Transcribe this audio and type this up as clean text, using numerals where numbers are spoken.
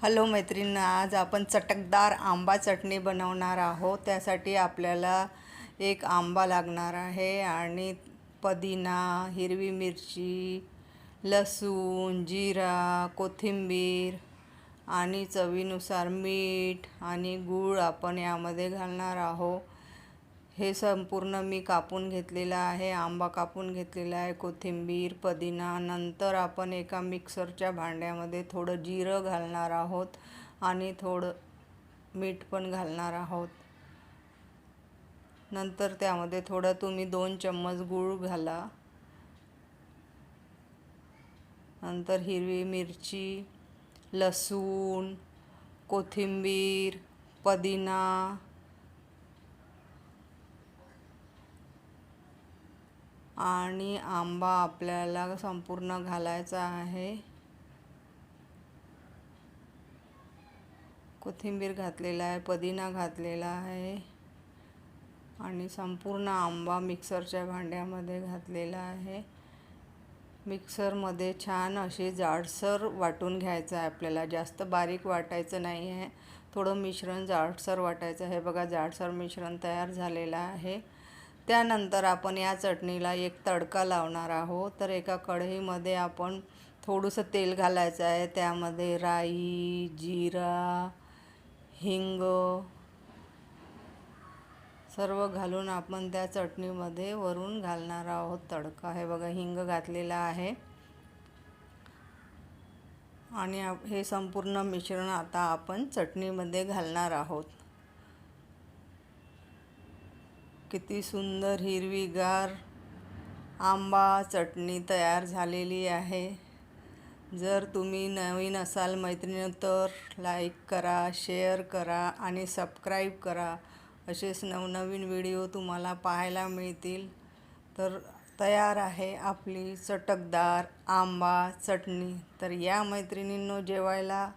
Hello मैत्रिणी, आज आपण चटकदार आंबा चटणी बनवणार आहोत। त्यासाठी आपल्याला एक आंबा लागणार आहे आणि पुदिना, हिरवी मिरची, लसूण, जिरा, कोथिंबीर आणि चवीनुसार मीठ आणि गूळ आपण यामध्ये घालणार आहोत। हे संपूर्ण मी कापून घेतलेला आहे, आंबा कापून घेतलेला आहे, कोथिंबीर, पुदिना। नंतर आपण एका मिक्सरच्या भांड्यामध्ये थोडं जिरं घालणार आहोत आणि थोडं मीठ पण घालणार आहोत। नंतर त्यामध्ये थोडं तुम्ही 2 चम्मच गूळ घाला। नंतर हिरवी मिरची, लसूण, कोथिंबीर, पुदिना आणि आंबा आपल्याला संपूर्ण घालायचा आहे। कोथिंबीर घातलेला आहे, पुदिना घातलेला आहे आणि संपूर्ण आंबा मिक्सरच्या भांड्यामध्ये घातलेला आहे। मिक्सरमध्ये छान असे जाडसर वाटून घ्यायचं आहे आपल्याला, जास्त बारीक वाटायचं नाही आहे, थोडं मिश्रण जाडसर वाटायचं आहे। बघा, जाडसर मिश्रण तयार झालेलं आहे। त्यानंतर आपण या चटणीला एक तडका लावणार आहोत। तर एका कढईमध्ये आपण थोडंसं तेल घालायचं आहे, त्यामध्ये राई, जिरा, हिंग सर्व घालून आपण त्या चटणीमध्ये वरून घालणार आहोत तडका। हे बघा, हिंग घातलेला आहे आणि हे संपूर्ण मिश्रण आता आपण चटणीमध्ये घालणार आहोत। किती सुंदर हिरवीगार आंबा चटणी तयार झालेली आहे। जर तुम्ही नवीन असाल मैत्रिणी तर लाईक करा, शेअर करा आणि सबस्क्राईब करा। असेच नवनवीन व्हिडिओ तुम्हाला पाहायला मिळतील। तर तयार आहे आपली चटकदार आंबा चटणी। तर या मैत्रिणींनो जेवायला।